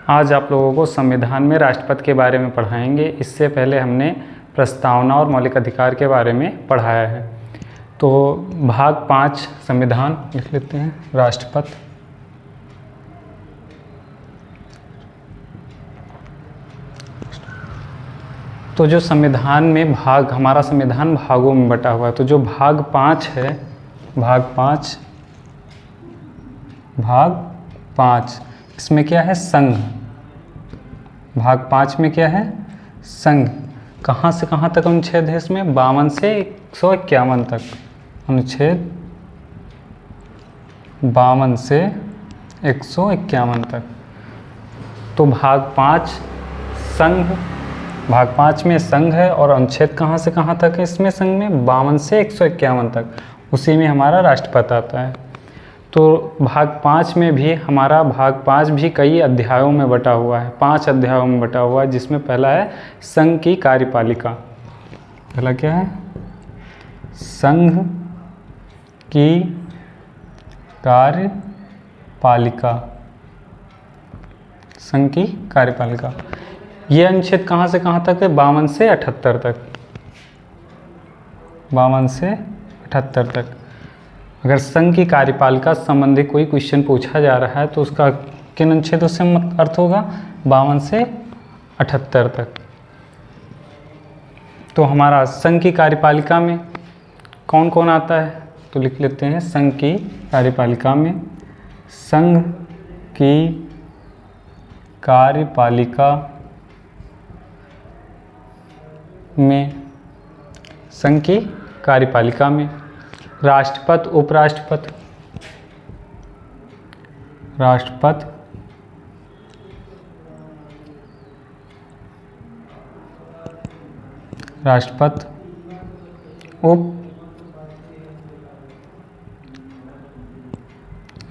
आज आप लोगों को संविधान में राष्ट्रपति के बारे में पढ़ाएंगे। इससे पहले हमने प्रस्तावना और मौलिक अधिकार के बारे में पढ़ाया है। तो भाग 5 संविधान लिख लेते हैं, राष्ट्रपति। तो जो संविधान में भाग, हमारा संविधान भागों में बटा हुआ है। तो जो भाग 5 है, भाग 5 इसमें क्या है? संघ। भाग 5 में क्या है? संघ। कहाँ से कहाँ तक अनुच्छेद है इसमें? 52 से 151 तक। अनुच्छेद 52 से 151 तक। तो भाग 5 संघ, भाग 5 में संघ है और अनुच्छेद कहाँ से कहाँ तक है इसमें? संघ में 52 से 151 तक। उसी में हमारा राष्ट्रपति आता है। तो भाग 5 में भी हमारा भाग 5 भी कई अध्यायों में बटा हुआ है, 5 अध्यायों में बटा हुआ है, जिसमें पहला है संघ की कार्यपालिका। पहला क्या है? संघ की कार्यपालिका। संघ की कार्यपालिका। ये अनुच्छेद कहाँ से कहाँ तक है? 52 से 78 तक। 52 से 78 तक। अगर संघ की कार्यपालिका संबंधी कोई क्वेश्चन पूछा जा रहा है तो उसका किन अनुच्छेदों से अर्थ होगा? 52 से 78 तक। तो हमारा संघ की कार्यपालिका में कौन कौन आता है? तो लिख लेते हैं, संघ की कार्यपालिका में, संघ की कार्यपालिका में, संघ की कार्यपालिका में राष्ट्रपति, उपराष्ट्रपति, राष्ट्रपति, राष्ट्रपति, उप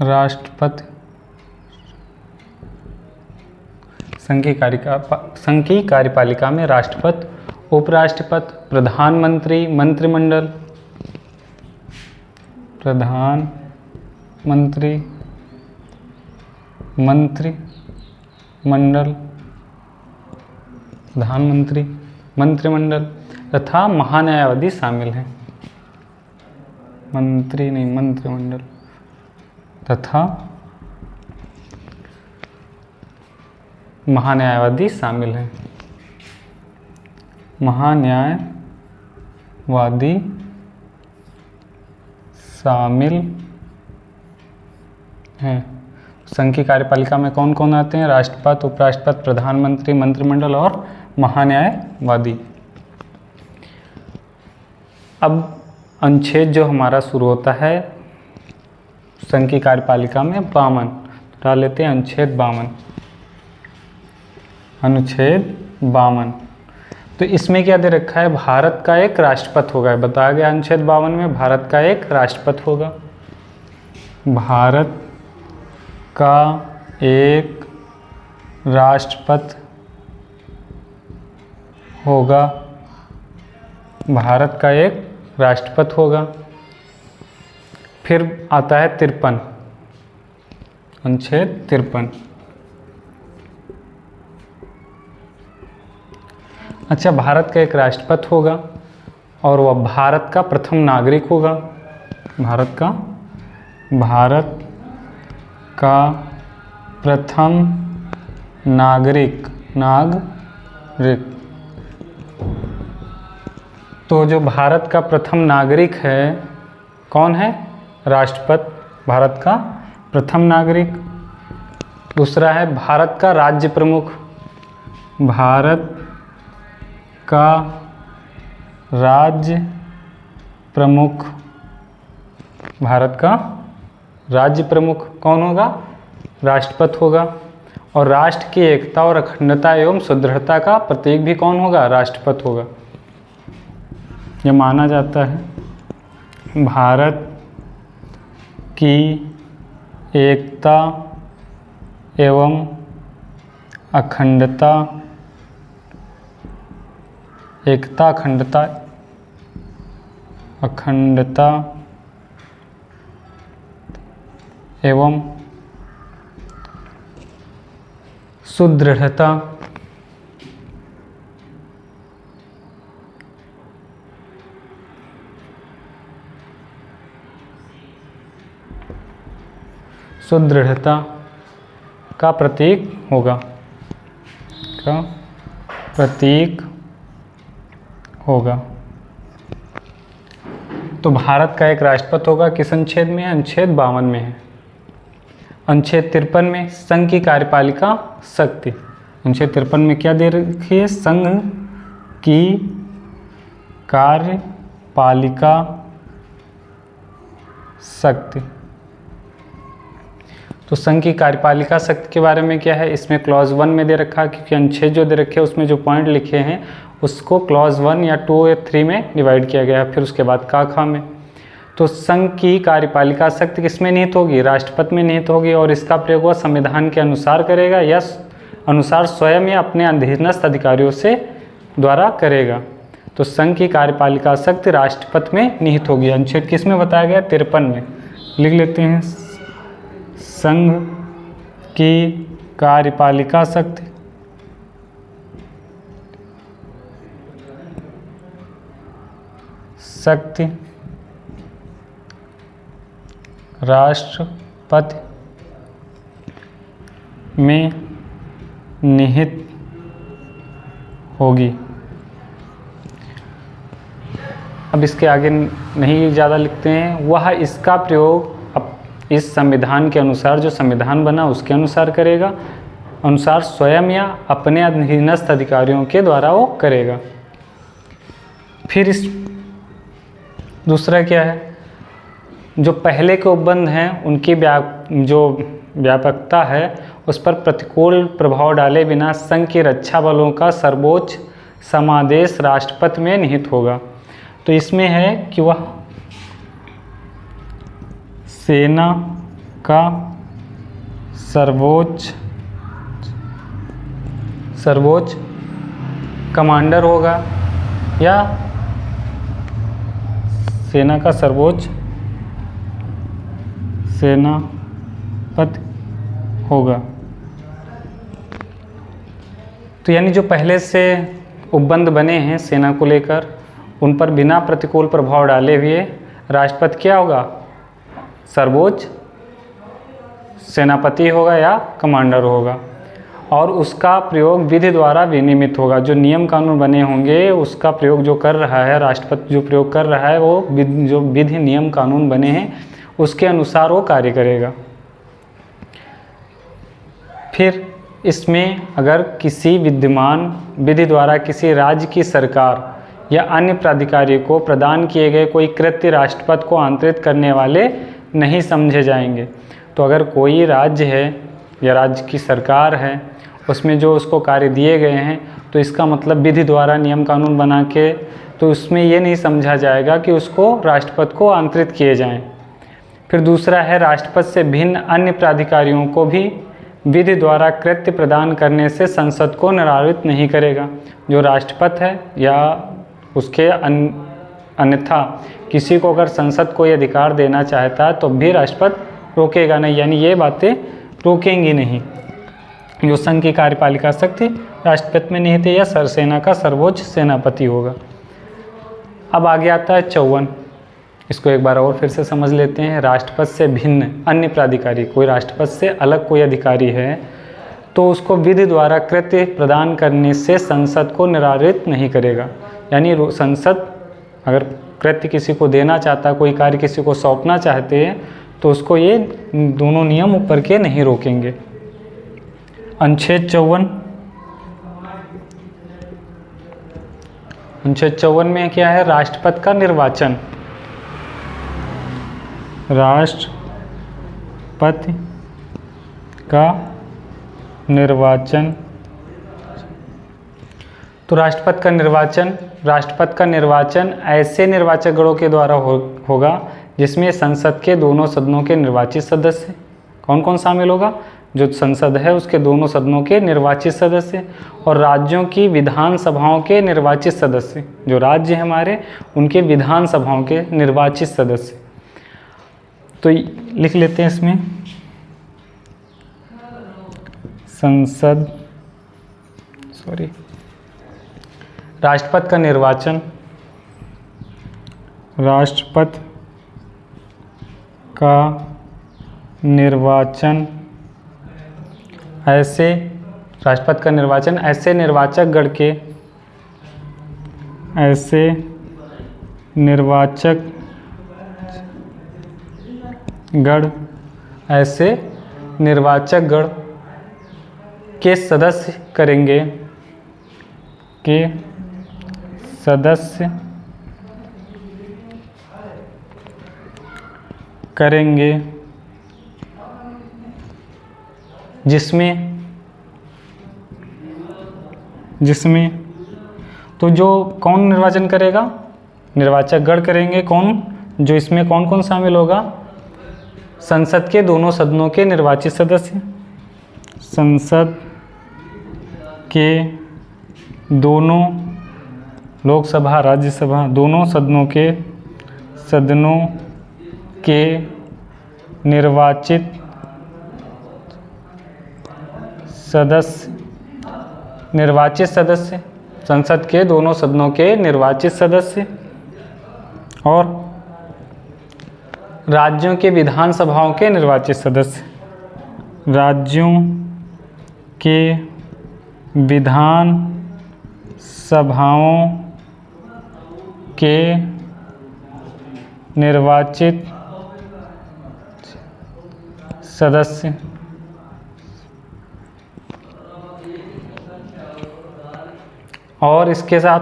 राष्ट्रपति, संघ की कार्यपालिका में राष्ट्रपति, उपराष्ट्रपति, प्रधानमंत्री, मंत्रिमंडल, प्रधानमंत्री, मंत्रिमंडल, प्रधानमंत्री, मंत्रिमंडल तथा महान्यायवादी शामिल हैं। मंत्री नहीं, मंत्रिमंडल तथा महान्यायवादी शामिल हैं। महान्यायवादी शामिल हैं। संघ की कार्यपालिका में कौन कौन आते हैं? राष्ट्रपति, उपराष्ट्रपति, प्रधानमंत्री, मंत्रिमंडल और महान्यायवादी। अब अनुच्छेद जो हमारा शुरू होता है संघ की कार्यपालिका में 52, डाल लेते हैं अनुच्छेद 52। अनुच्छेद 52। तो इसमें क्या दे रखा है? भारत का एक राष्ट्रपति होगा। बताया गया अनुच्छेद 52 में भारत का एक राष्ट्रपति होगा। भारत का एक राष्ट्रपति होगा। भारत का एक राष्ट्रपति होगा। फिर आता है 53, अनुच्छेद 53। अच्छा, भारत का एक राष्ट्रपति होगा और वह भारत का प्रथम नागरिक होगा। भारत का प्रथम नागरिक। तो जो भारत का प्रथम नागरिक है, कौन है? राष्ट्रपति, भारत का प्रथम नागरिक। दूसरा है भारत का राज्य प्रमुख। भारत का राज्य प्रमुख। भारत का राज्य प्रमुख कौन होगा? राष्ट्रपति होगा। और राष्ट्र की एकता और अखंडता एवं सुदृढ़ता का प्रतीक भी कौन होगा? राष्ट्रपति होगा। यह माना जाता है भारत की एकता एवं अखंडता, अखंडता एवं सुदृढ़ता, सुदृढ़ता का प्रतीक होगा, का प्रतीक होगा। तो भारत का एक राष्ट्रपति होगा, किस अनुच्छेद में है? अनुच्छेद 52 में है। अनुच्छेद 53 में संघ की कार्यपालिका शक्ति, अनुच्छेद 53 में क्या दे रखी है? संघ की कार्यपालिका शक्ति। तो संघ की कार्यपालिका शक्ति के बारे में क्या है? इसमें क्लॉज 1 में दे रखा है, क्योंकि अनुच्छेद जो दे रखे हैं उसमें जो पॉइंट लिखे हैं उसको क्लॉज 1 या 2 या 3 में डिवाइड किया गया है, फिर उसके बाद खा में। तो संघ की कार्यपालिका शक्ति किसमें निहित होगी? राष्ट्रपति में निहित होगी, और इसका प्रयोग वह संविधान के अनुसार करेगा या अनुसार स्वयं या अपने अधीनस्थ अधिकारियों से द्वारा करेगा। तो संघ की कार्यपालिका शक्ति राष्ट्रपति में निहित होगी। अनुच्छेद किस में बताया गया? 53 में। लिख लेते हैं, संघ की कार्यपालिका शक्ति राष्ट्रपति में निहित होगी। अब इसके आगे नहीं ज़्यादा लिखते हैं। वह इसका प्रयोग अब इस संविधान के अनुसार, जो संविधान बना उसके अनुसार करेगा, अनुसार स्वयं या अपने अधीनस्थ अधिकारियों के द्वारा वो करेगा। फिर इस दूसरा क्या है? जो पहले के उपबंध हैं उनकी जो व्यापकता है उस पर प्रतिकूल प्रभाव डाले बिना संघ की रक्षा बलों का सर्वोच्च समादेश राष्ट्रपति में निहित होगा। तो इसमें है कि वह सेना का सर्वोच्च कमांडर होगा या सेना का सर्वोच्च सेनापति होगा। तो यानी जो पहले से उपबंध बने हैं सेना को लेकर, उन पर बिना प्रतिकूल प्रभाव डाले हुए राष्ट्रपति क्या होगा? सर्वोच्च सेनापति होगा या कमांडर होगा, और उसका प्रयोग विधि द्वारा विनियमित होगा। जो नियम कानून बने होंगे उसका प्रयोग जो कर रहा है राष्ट्रपति, जो प्रयोग कर रहा है वो जो विधि नियम कानून बने हैं उसके अनुसार वो कार्य करेगा। फिर इसमें अगर किसी विद्यमान विधि द्वारा किसी राज्य की सरकार या अन्य प्राधिकारी को प्रदान किए गए कोई कृत्य राष्ट्रपति को आंतरित करने वाले नहीं समझे जाएंगे। तो अगर कोई राज्य है या राज्य की सरकार है, उसमें जो उसको कार्य दिए गए हैं, तो इसका मतलब विधि द्वारा नियम कानून बना के, तो उसमें ये नहीं समझा जाएगा कि उसको राष्ट्रपति को आंतरित किए जाएं। फिर दूसरा है, राष्ट्रपति से भिन्न अन्य प्राधिकारियों को भी विधि द्वारा कृत्य प्रदान करने से संसद को निराकृत नहीं करेगा। जो राष्ट्रपति है या उसके अन्यथा किसी को अगर संसद कोई अधिकार देना चाहता है तो भी राष्ट्रपति रोकेगा नहीं, यानी ये बातें रोकेंगी नहीं। जो संघ की कार्यपालिका शक्ति राष्ट्रपति में निहित है या सरसेना का सर्वोच्च सेनापति होगा। अब आगे आता है 54। इसको एक बार और फिर से समझ लेते हैं। राष्ट्रपति से भिन्न अन्य प्राधिकारी, कोई राष्ट्रपति से अलग कोई अधिकारी है तो उसको विधि द्वारा कृत्य प्रदान करने से संसद को निराकृत नहीं करेगा। यानी संसद अगर कृत्य किसी को देना चाहता, कोई कार्य किसी को सौंपना चाहते हैं तो उसको ये दोनों नियम ऊपर के नहीं रोकेंगे। अनुच्छेद 54, अनुच्छेद 54 में क्या है? राष्ट्रपति का निर्वाचन। राष्ट्रपति का निर्वाचन। तो राष्ट्रपति का निर्वाचन ऐसे निर्वाचक गणों के द्वारा होगा जिसमें संसद के दोनों सदनों के निर्वाचित सदस्य, कौन कौन शामिल होगा? जो संसद है उसके दोनों सदनों के निर्वाचित सदस्य, और राज्यों की विधानसभाओं के निर्वाचित सदस्य। जो राज्य हैं हमारे उनके विधानसभाओं के निर्वाचित सदस्य। तो लिख लेते हैं इसमें, संसद सॉरी, राष्ट्रपति का निर्वाचन, राष्ट्रपति का निर्वाचन ऐसे, राष्ट्रपति का निर्वाचन ऐसे निर्वाचक गण के, ऐसे निर्वाचक गण, ऐसे निर्वाचक गण के सदस्य करेंगे, के सदस्य करेंगे, जिसमें तो जो कौन निर्वाचन करेगा, निर्वाचक गण करेंगे, कौन, जो इसमें कौन कौन शामिल होगा, संसद के दोनों सदनों के निर्वाचित सदस्य, संसद के दोनों, लोकसभा राज्यसभा दोनों सदनों के निर्वाचित सदस्य, संसद के दोनों सदनों के निर्वाचित सदस्य और राज्यों के विधानसभाओं के निर्वाचित सदस्य, राज्यों के विधान सभाओं के निर्वाचित सदस्य और इसके साथ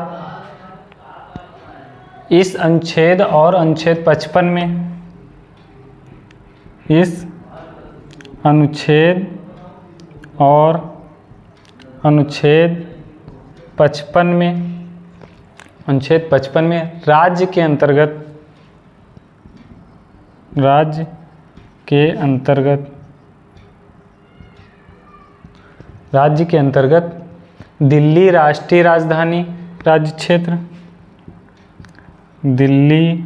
इस अनुच्छेद और अनुच्छेद 55 में, इस अनुच्छेद और अनुच्छेद 55 में, अनुच्छेद 55 में राज्य के अंतर्गत दिल्ली राष्ट्रीय राजधानी राज्य क्षेत्र, दिल्ली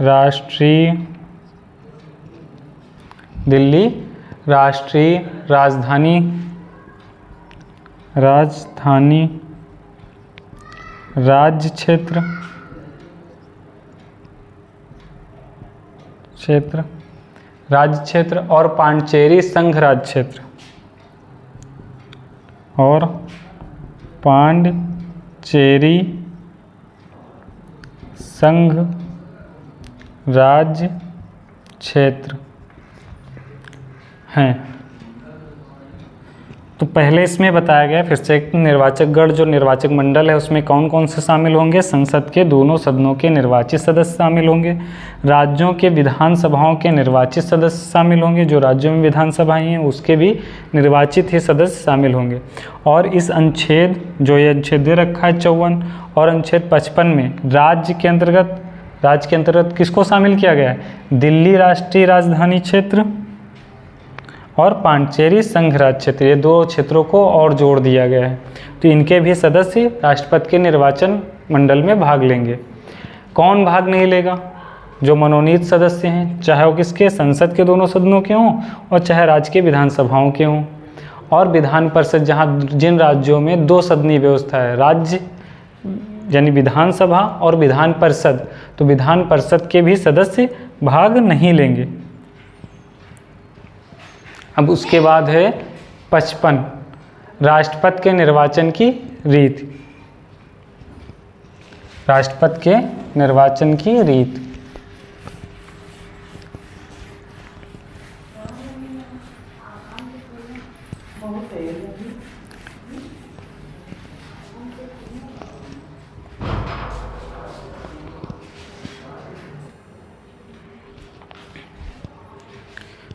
राष्ट्रीय राजधानी राज्य क्षेत्र राज्य क्षेत्र और पांडिचेरी संघ राज्य क्षेत्र, और पांडिचेरी संघ राज्य क्षेत्र हैं। तो पहले इसमें बताया गया, फिर से एक निर्वाचक गण जो निर्वाचक मंडल है उसमें कौन कौन से शामिल होंगे, संसद के दोनों सदनों के निर्वाचित सदस्य शामिल होंगे, राज्यों के विधानसभाओं के निर्वाचित सदस्य शामिल होंगे, जो राज्यों में विधानसभाएं हैं उसके भी निर्वाचित ही सदस्य शामिल होंगे। और इस अनुच्छेद, जो ये अनुच्छेद दे रखा है 54 और अनुच्छेद 55 में राज्य के अंतर्गत किसको शामिल किया गया है, दिल्ली राष्ट्रीय राजधानी क्षेत्र और पांडिचेरी संघ राज्य क्षेत्र, ये दो क्षेत्रों को और जोड़ दिया गया है। तो इनके भी सदस्य राष्ट्रपति के निर्वाचन मंडल में भाग लेंगे। कौन भाग नहीं लेगा, जो मनोनीत सदस्य हैं, चाहे वो किसके, संसद के दोनों सदनों के हों और चाहे राज्य के विधानसभाओं के हों। और विधान परिषद, जहाँ जिन राज्यों में दो सदनीय व्यवस्था है, राज्य यानी विधानसभा और विधान परिषद, तो विधान परिषद के भी सदस्य भाग नहीं लेंगे। अब उसके बाद है 55, राष्ट्रपति के निर्वाचन की रीत, राष्ट्रपति के निर्वाचन की रीत।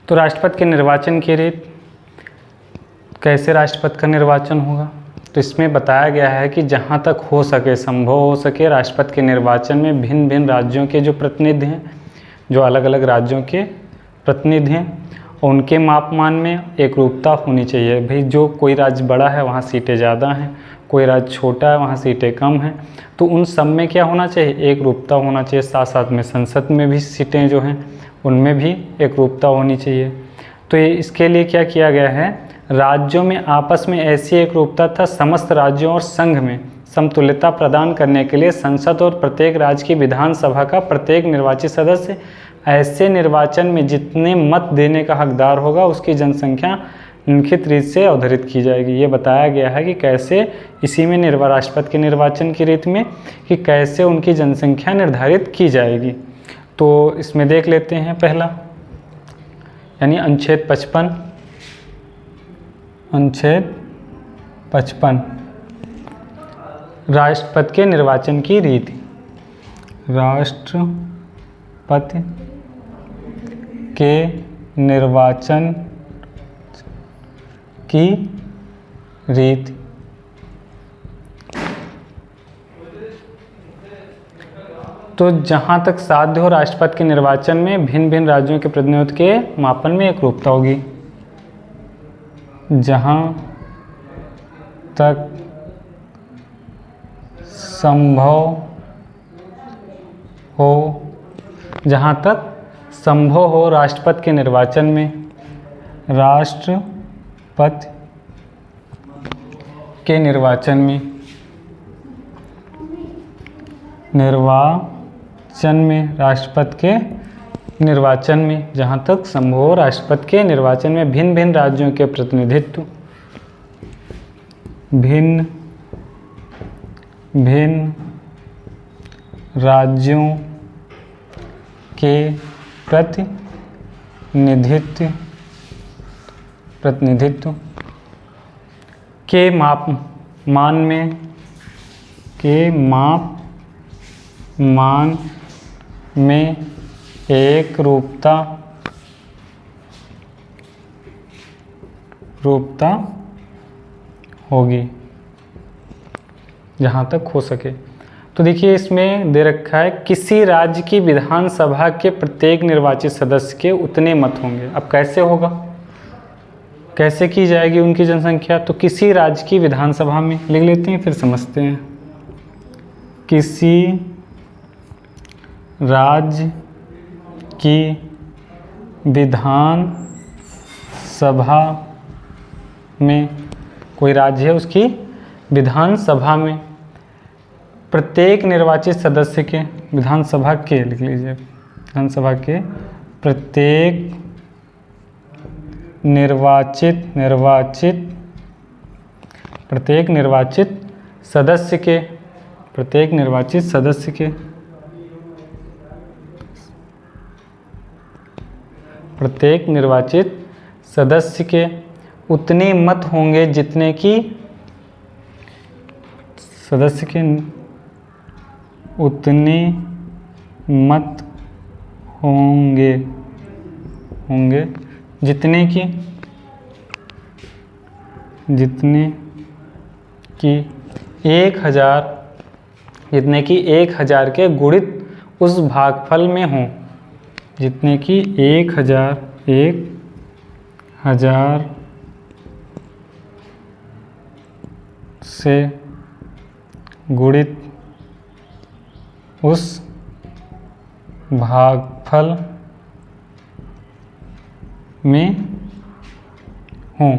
तो राष्ट्रपति के निर्वाचन की रीत, कैसे राष्ट्रपति का निर्वाचन होगा, तो इसमें बताया गया है कि जहाँ तक हो सके, संभव हो सके, राष्ट्रपति के निर्वाचन में भिन्न भिन्न राज्यों के जो प्रतिनिधि हैं, जो अलग अलग राज्यों के प्रतिनिधि हैं, उनके मापमान में एक रूपता होनी चाहिए। भाई जो कोई राज्य बड़ा है वहाँ सीटें ज़्यादा हैं, कोई राज्य छोटा है वहाँ सीटें कम हैं, तो उन सब में क्या होना चाहिए, एक रूपता होना चाहिए। साथ साथ में संसद में भी सीटें जो हैं उनमें भी एक रूपता होनी चाहिए। तो ये इसके लिए क्या किया गया है, राज्यों में आपस में ऐसी एकरूपता तथा समस्त राज्यों और संघ में समतुल्यता प्रदान करने के लिए संसद और प्रत्येक राज्य की विधानसभा का प्रत्येक निर्वाचित सदस्य ऐसे निर्वाचन में जितने मत देने का हकदार होगा उसकी जनसंख्या निम्नलिखित रीत से अवधारित की जाएगी। ये बताया गया है कि कैसे इसी में राष्ट्रपति के निर्वाचन की रीत में कि कैसे उनकी जनसंख्या निर्धारित की जाएगी। तो इसमें देख लेते हैं पहला, यानी अनुच्छेद 55। अनुच्छेद 55 राष्ट्रपति के निर्वाचन की रीति। राष्ट्रपति के निर्वाचन की रीति। तो जहाँ तक साध्य हो राष्ट्रपति के निर्वाचन में भिन्न भिन्न राज्यों के प्रतिनिधित्व के मापन में एकरूपता होगी। जहाँ तक संभव हो राष्ट्रपति के निर्वाचन में राष्ट्रपति के निर्वाचन में राष्ट्रपति के निर्वाचन में जहाँ तक संभव हो राष्ट्रपति के निर्वाचन में भिन्न भिन्न राज्यों के प्रतिनिधित्व भिन्न राज्यों के प्रतिनिधित्व के मान में एक रूपता होगी जहाँ तक हो सके। तो देखिए इसमें दे रखा है किसी राज्य की विधानसभा के प्रत्येक निर्वाचित सदस्य के उतने मत होंगे। अब कैसे होगा, कैसे की जाएगी उनकी जनसंख्या? तो किसी राज्य की विधानसभा में लिख लेते हैं, फिर समझते हैं। किसी राज्य की विधानसभा में, कोई राज्य है उसकी विधानसभा में प्रत्येक निर्वाचित सदस्य के, विधानसभा के लिख लीजिए, विधानसभा के प्रत्येक निर्वाचित सदस्य के उतने मत होंगे जितने की सदस्य के उतने मत होंगे जितने की 1000 के गुणित उस भागफल में हों, जितने की 1000 से गुणित उस भागफल में हों।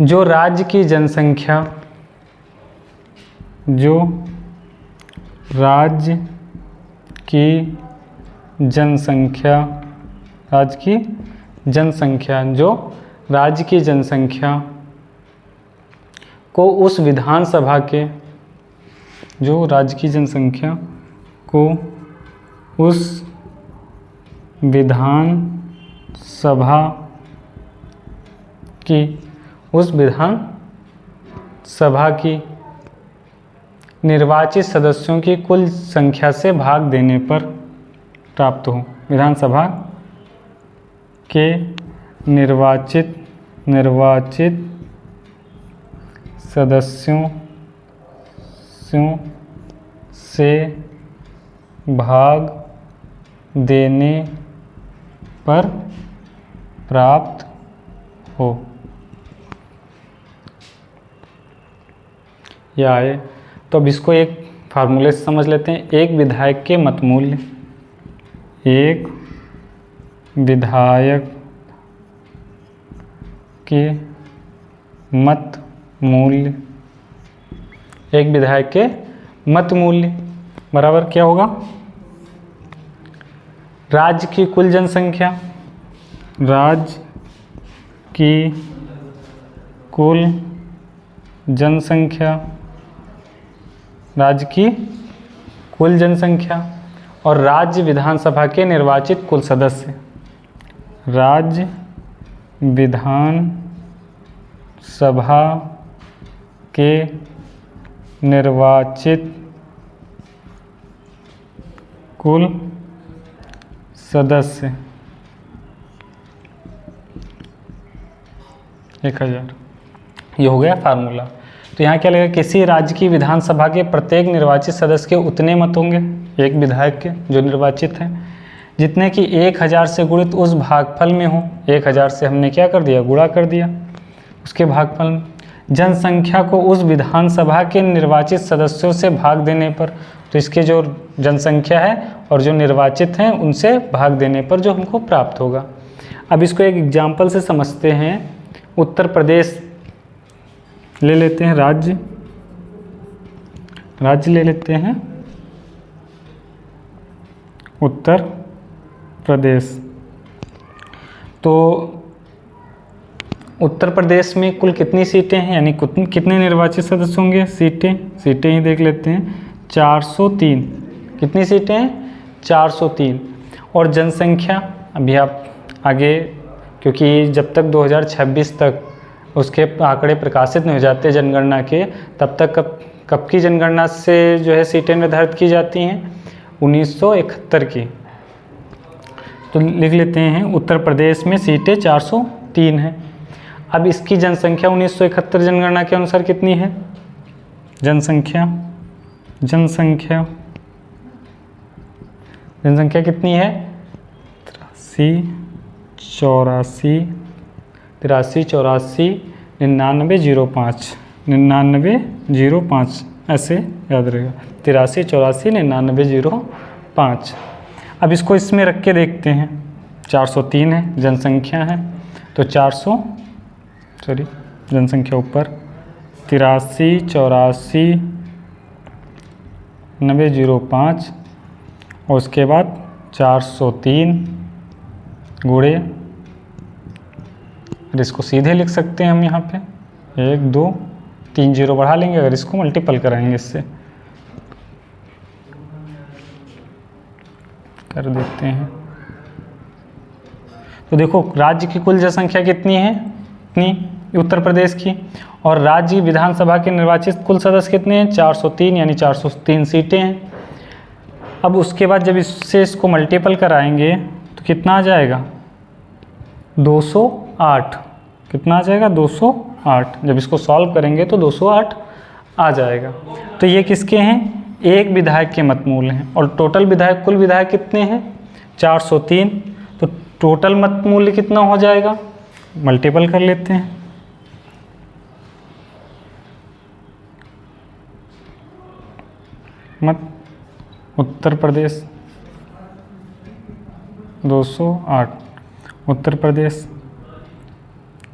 जो राज्य की जनसंख्या जो राज्य की जनसंख्या को उस विधानसभा के, जो राज्य की जनसंख्या को उस विधानसभा की निर्वाचित सदस्यों की कुल संख्या से भाग देने पर प्राप्त हो। विधानसभा के निर्वाचित सदस्यों से भाग देने पर प्राप्त हो। यह आए तो अब इसको एक फार्मूले से समझ लेते हैं। एक विधायक के मत मूल्य, एक विधायक के मत मूल्य, एक विधायक के मत मूल्य बराबर क्या होगा, राज्य की कुल जनसंख्या, राज्य की कुल जनसंख्या, राज्य की कुल जनसंख्या और राज्य विधानसभा के निर्वाचित कुल सदस्य, राज्य विधान सभा के निर्वाचित कुल सदस्य 1000। ये हो गया फार्मूला। तो यहाँ क्या लगेगा, किसी राज्य की विधानसभा के प्रत्येक निर्वाचित सदस्य के उतने मत होंगे, एक विधायक के जो निर्वाचित हैं, जितने कि 1000 से गुणित उस भागफल में हो। 1000 से हमने क्या कर दिया, गुणा कर दिया उसके भागफल में। जनसंख्या को उस विधानसभा के निर्वाचित सदस्यों से भाग देने पर, तो इसके जो जनसंख्या है और जो निर्वाचित हैं उनसे भाग देने पर जो हमको प्राप्त होगा। अब इसको एक एग्जाम्पल से समझते हैं। उत्तर प्रदेश ले लेते हैं, राज्य ले लेते हैं उत्तर प्रदेश। तो उत्तर प्रदेश में कुल कितनी सीटें हैं, यानी कितने निर्वाचित सदस्य होंगे, सीटें ही देख लेते हैं, 403। कितनी सीटें हैं, 403। और जनसंख्या अभी आप आगे, क्योंकि जब तक 2026 तक उसके आंकड़े प्रकाशित नहीं हो जाते जनगणना के, तब तक कब की जनगणना से जो है सीटें निर्धारित की जाती हैं, 1971 की। तो लिख लेते हैं उत्तर प्रदेश में सीटें 403 हैं। अब इसकी जनसंख्या 1971 जनगणना के अनुसार कितनी है, जनसंख्या कितनी है, 9905 ऐसे याद रहेगा, 83849905। अब इसको इसमें रख के देखते हैं, 403 है जनसंख्या है, तो जनसंख्या ऊपर 83849905 और उसके बाद 403 गुणे, इसको सीधे लिख सकते हैं हम यहाँ पे 1 2 3 0 बढ़ा लेंगे अगर इसको मल्टीपल कराएंगे, इससे कर देते हैं। तो देखो राज्य की कुल जनसंख्या कितनी है, इतनी उत्तर प्रदेश की, और राज्य विधानसभा के निर्वाचित कुल सदस्य कितने हैं, 403, यानी 403 सीटें हैं। अब उसके बाद जब इसको मल्टीपल कराएंगे तो कितना आ जाएगा, 208। कितना आ जाएगा, 208। जब इसको सॉल्व करेंगे तो 208 आ जाएगा। तो ये किसके हैं, एक विधायक के मत मूल्य हैं। और टोटल विधायक, कुल विधायक कितने हैं, 403। तो टोटल मत मूल्य कितना हो जाएगा, मल्टीपल कर लेते हैं। मत उत्तर प्रदेश 208, उत्तर प्रदेश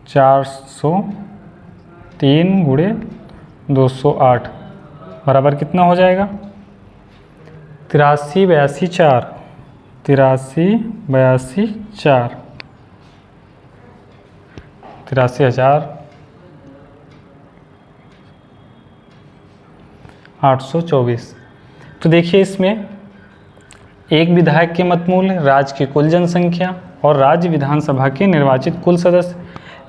403 गुणे 208 बराबर कितना हो जाएगा, 8382 83,824। तो देखिए इसमें एक विधायक के मत मूल्य, राज्य की कुल जनसंख्या और राज्य विधानसभा के निर्वाचित कुल सदस्य।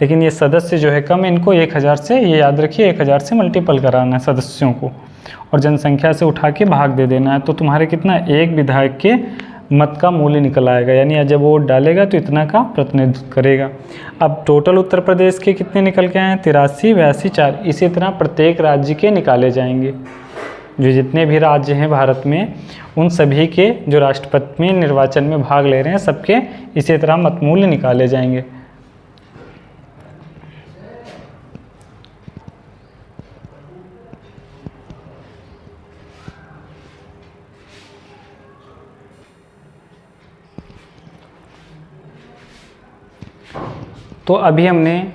लेकिन ये सदस्य जो है कम, इनको 1000 से, ये याद रखिए 1000 से मल्टीपल कराना है सदस्यों को और जनसंख्या से उठा के भाग दे देना है। तो तुम्हारे कितना, एक विधायक के मत का मूल्य निकल आएगा, यानी जब वोट डालेगा तो इतना का प्रतिनिधित्व करेगा। अब टोटल उत्तर प्रदेश के कितने निकल के आए हैं, 83, 82, 4। इसी तरह प्रत्येक राज्य के निकाले जाएंगे, जो जितने भी राज्य हैं भारत में, उन सभी के जो राष्ट्रपति में निर्वाचन में भाग ले रहे हैं सबके इसी तरह मत मूल्य निकाले जाएंगे। तो अभी हमने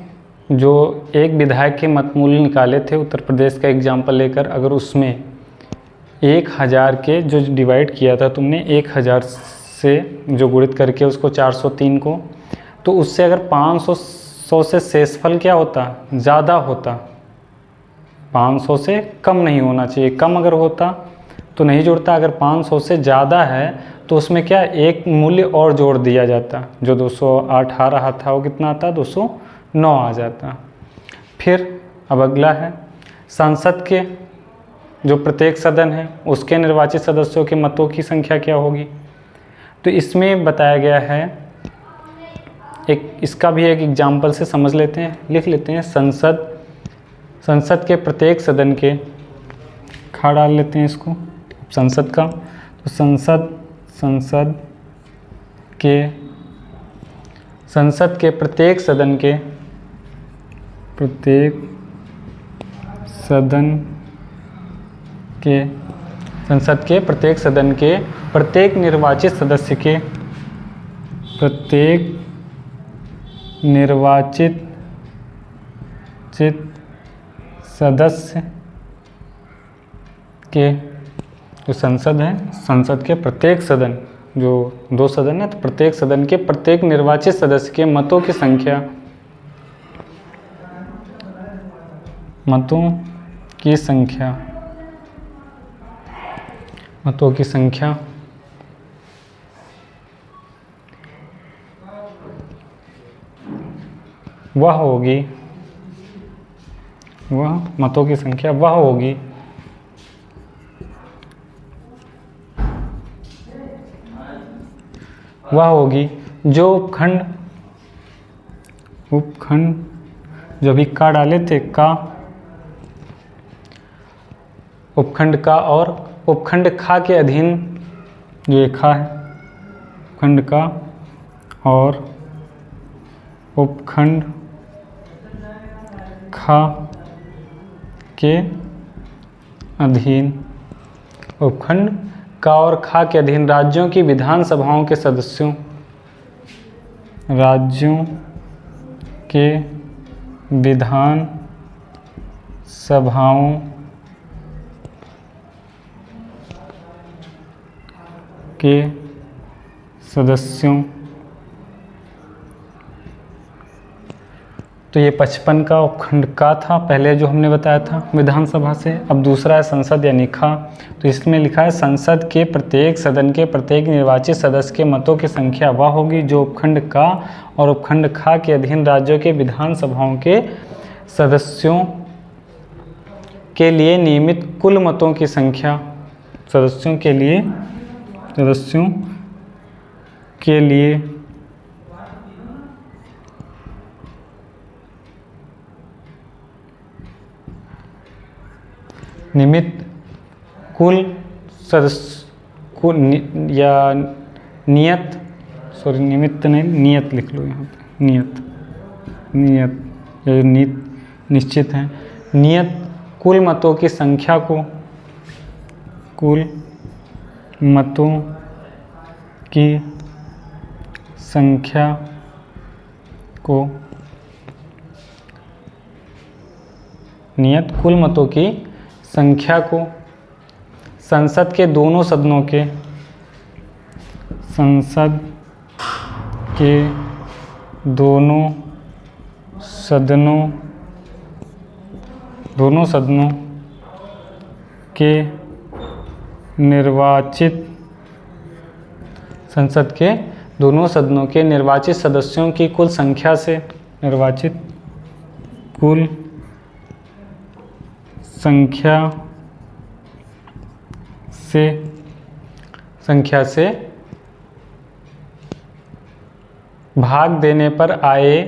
जो एक विधायक के मत मूल्य निकाले थे उत्तर प्रदेश का एग्जाम्पल लेकर, अगर उसमें 1000 के जो डिवाइड किया था तुमने 1000 से जो गुणित करके उसको 403 को, तो उससे अगर 500 से शेषफल क्या होता, ज़्यादा होता, 500 से कम नहीं होना चाहिए, कम अगर होता तो नहीं जुड़ता, अगर 500 से ज़्यादा है तो उसमें क्या एक मूल्य और जोड़ दिया जाता, जो 208 आ रहा था वो कितना आता, 209 आ जाता। फिर अब अगला है संसद के जो प्रत्येक सदन है उसके निर्वाचित सदस्यों के मतों की संख्या क्या होगी। तो इसमें बताया गया है, एक इसका भी एक एग्जाम्पल से समझ लेते हैं, लिख लेते हैं। संसद के प्रत्येक सदन के, खा डाल लेते हैं इसको संसद का, तो संसद के प्रत्येक सदन के संसद के प्रत्येक सदन के प्रत्येक निर्वाचित सदस्य के जो संसद है, संसद के प्रत्येक सदन, जो 2 सदन है तो प्रत्येक सदन के प्रत्येक निर्वाचित सदस्य के मतों की संख्या वह होगी जो उपखंड जो भी का डाले थे, उपखंड का और उपखंड खा के अधीन, ये खा है, उपखंड का और उपखंड खा के अधीन, उपखंड का और खा के अधीन राज्यों की विधानसभाओं के सदस्यों, राज्यों के विधान सभाओं के सदस्यों। तो ये 55 का उपखंड का था पहले जो हमने बताया था विधानसभा से। अब दूसरा है संसद यानी खा, तो इसमें लिखा है संसद के प्रत्येक सदन के प्रत्येक निर्वाचित सदस्य के मतों की संख्या वह होगी जो उपखंड का और उपखंड खा के अधीन राज्यों के विधानसभाओं के सदस्यों के लिए नियमित कुल मतों की संख्या, सदस्यों के लिए नियमित कुल नियमित नहीं, नियत लिख लो यहाँ पे, नियत या निश्चित है, नियत कुल मतों की संख्या को, कुल मतों की संख्या को, नियत कुल मतों की संख्या को संसद के दोनों सदनों के, संसद के दोनों सदनों के निर्वाचित, संसद के दोनों सदनों के निर्वाचित सदस्यों की कुल संख्या से, निर्वाचित कुल संख्या से भाग देने पर आए,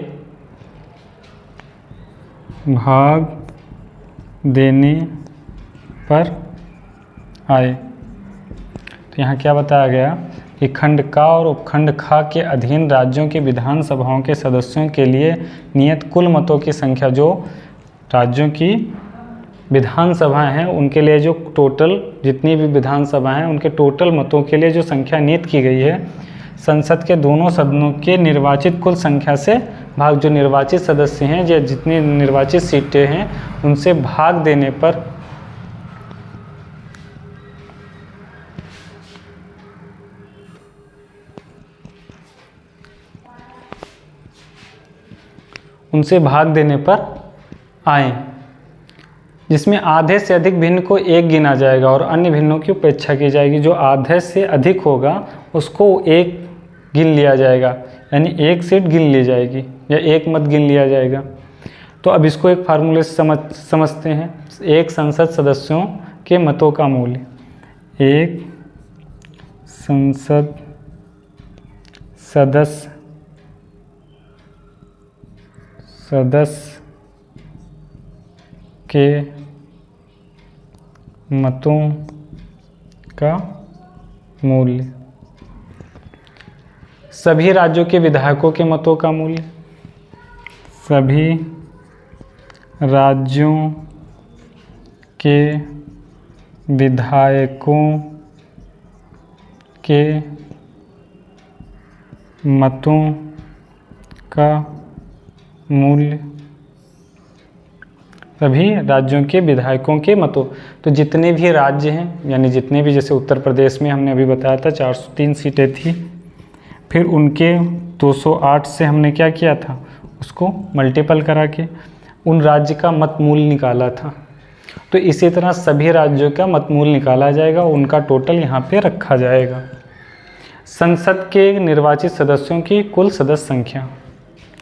तो यहाँ क्या बताया गया कि खंड का और उपखंड खा के अधीन राज्यों की विधानसभाओं के सदस्यों के लिए नियत कुल मतों की संख्या, जो राज्यों की विधानसभाएं हैं उनके लिए जो टोटल जितनी भी विधानसभाएं हैं उनके टोटल मतों के लिए जो संख्या नियत की गई है, संसद के दोनों सदनों के निर्वाचित कुल संख्या से भाग जो निर्वाचित सदस्य हैं या जितनी निर्वाचित सीटें हैं उनसे भाग देने पर आए, जिसमें आधे से अधिक भिन्न को एक गिना जाएगा और अन्य भिन्नों की उपेक्षा की जाएगी। जो आधे से अधिक होगा उसको एक गिन लिया जाएगा, यानी एक सीट गिन ली जाएगी या एक मत गिन लिया जाएगा। तो अब इसको एक फार्मूले से समझते हैं। एक संसद सदस्यों के मतों का मूल्य, एक संसद सदस्य के मतों का मूल्य, सभी राज्यों के विधायकों के मतों का मूल्य, सभी राज्यों के विधायकों के मतों का मूल्य, सभी राज्यों के विधायकों के मतों। तो जितने भी राज्य हैं, यानी जितने भी, जैसे उत्तर प्रदेश में हमने अभी बताया था 403 सीटें थी, फिर उनके 208 से हमने क्या किया था, उसको मल्टीपल करा के उन राज्य का मत मूल्य निकाला था। तो इसी तरह सभी राज्यों का मत मूल्य निकाला जाएगा, उनका टोटल यहाँ पे रखा जाएगा। संसद के निर्वाचित सदस्यों की कुल सदस्य संख्या,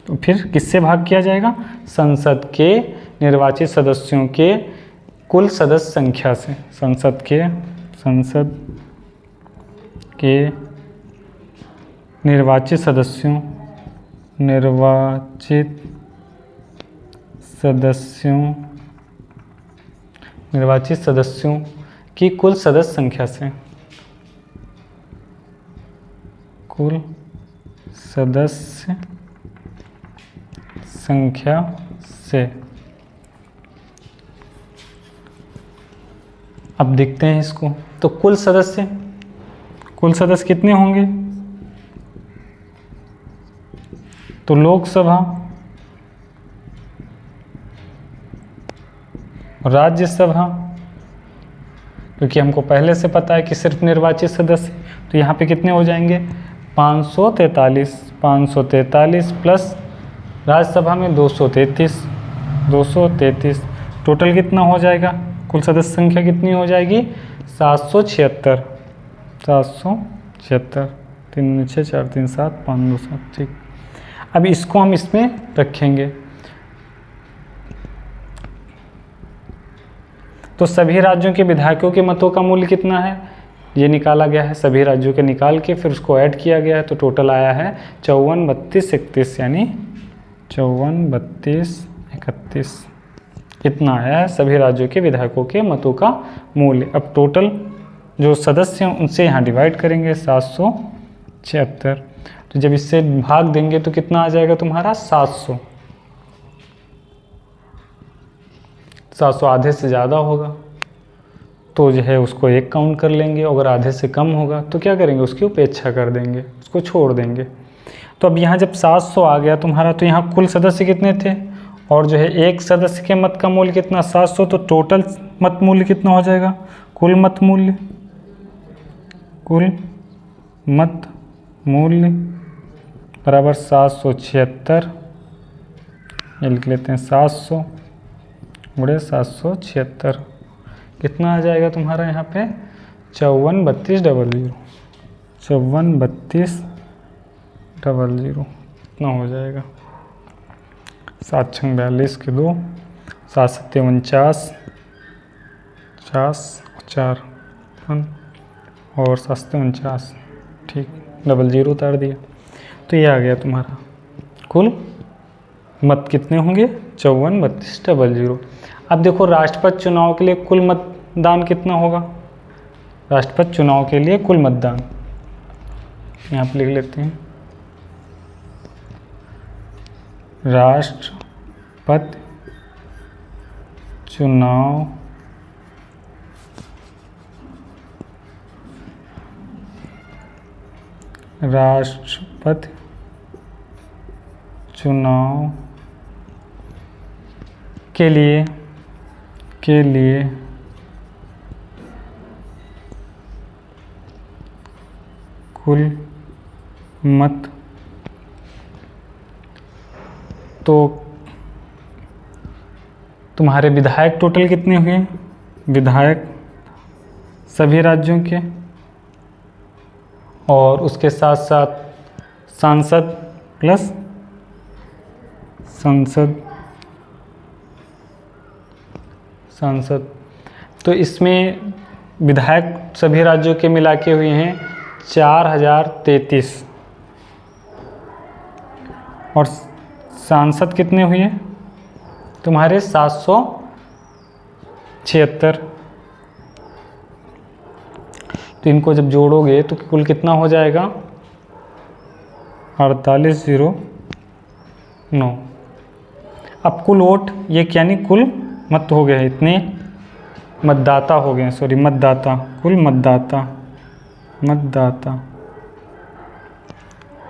तो फिर किससे भाग किया जाएगा, संसद के निर्वाचित सदस्यों के कुल सदस्य संख्या से। संसद के निर्वाचित सदस्यों की कुल सदस्य संख्या से, कुल सदस्य संख्या से। अब देखते हैं इसको। तो कुल सदस्य कितने होंगे, तो लोकसभा, राज्यसभा, क्योंकि हमको पहले से पता है कि सिर्फ निर्वाचित सदस्य, तो यहाँ पे कितने हो जाएंगे 543 प्लस राज्यसभा में 233, टोटल कितना हो जाएगा, कुल सदस्य संख्या कितनी हो जाएगी 776, 3 6 4 3 7 5 2 7। ठीक, अब इसको हम इसमें रखेंगे। तो सभी राज्यों के विधायकों के मतों का मूल्य कितना है, ये निकाला गया है, सभी राज्यों के निकाल के फिर उसको ऐड किया गया है, तो टोटल आया है 54 32 31, यानी 54 32 31, इतना आया है सभी राज्यों के विधायकों के मतों का मूल्य। अब टोटल जो सदस्य हैं उनसे यहाँ डिवाइड करेंगे 776, तो जब इससे भाग देंगे तो कितना आ जाएगा तुम्हारा 700 आधे से ज़्यादा होगा तो जो है उसको एक काउंट कर लेंगे, अगर आधे से कम होगा तो क्या करेंगे, उसकी उपेक्षा कर देंगे, उसको छोड़ देंगे। तो अब यहाँ जब 700 आ गया तुम्हारा, तो यहाँ कुल सदस्य कितने थे, और जो है एक सदस्य के मत का मूल्य कितना 700, तो टोटल मत मूल्य कितना हो जाएगा, कुल मत मूल्य बराबर 776, ये लिख लेते हैं 700 गुणे 776, कितना आ जाएगा तुम्हारा यहाँ पे 54 32 00, 54 32 00, कितना हो जाएगा 7 6 42 के 2, 7 7 49 50 4 और 7 49, ठीक 00 उतार दिया, तो ये आ गया तुम्हारा कुल मत कितने होंगे 54 32 00। अब देखो राष्ट्रपति चुनाव के लिए कुल मतदान कितना होगा, राष्ट्रपति चुनाव के लिए कुल मतदान यहाँ पे लिख लेते हैं, राष्ट्रपति चुनाव चुनाव के लिए कुल मत तो तुम्हारे विधायक टोटल कितने हुए? विधायक सभी राज्यों के और उसके साथ साथ सांसद प्लस सांसद। तो इसमें विधायक सभी राज्यों के मिला के हुए हैं 4033 और सांसद कितने हुए तुम्हारे? 776। तो इनको जब जोड़ोगे तो कुल कितना हो जाएगा? 4809। अब कुल वोट ये क्या नहीं कुल मत हो गए, इतने मतदाता हो गए, सॉरी मतदाता, कुल मतदाता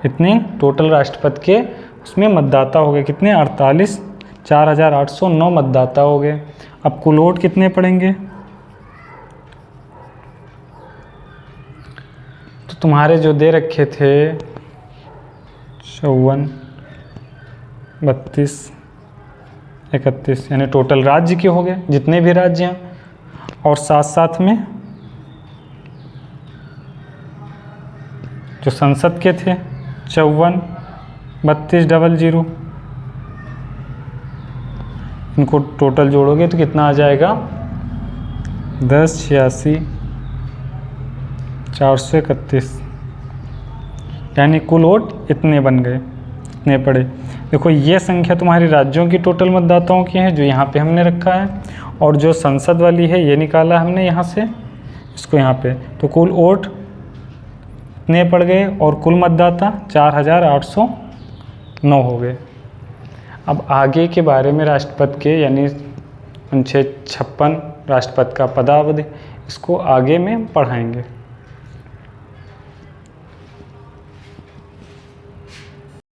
इतने टोटल राष्ट्रपति के उसमें मतदाता हो गए कितने? 48,4809 मतदाता हो गए। अब कुल वोट कितने पड़ेंगे? तो तुम्हारे जो दे रखे थे 54, 32, 31 यानी टोटल राज्य के हो गए जितने भी राज्य हैं, और साथ साथ में जो संसद के थे 54, 32, 00 इनको टोटल जोड़ोगे तो कितना आ जाएगा? 10, 86, 431 यानी कुल वोट इतने बन गए, इतने पड़े। देखो ये संख्या तुम्हारी राज्यों की टोटल मतदाताओं की है जो यहाँ पे हमने रखा है, और जो संसद वाली है ये निकाला हमने यहाँ से, इसको यहाँ पे। तो कुल वोट इतने पड़ गए और कुल मतदाता 4809 हो गए। अब आगे के बारे में राष्ट्रपति के यानी अनुच्छेद 56 राष्ट्रपति का पदावधि, इसको आगे में पढ़ाएंगे।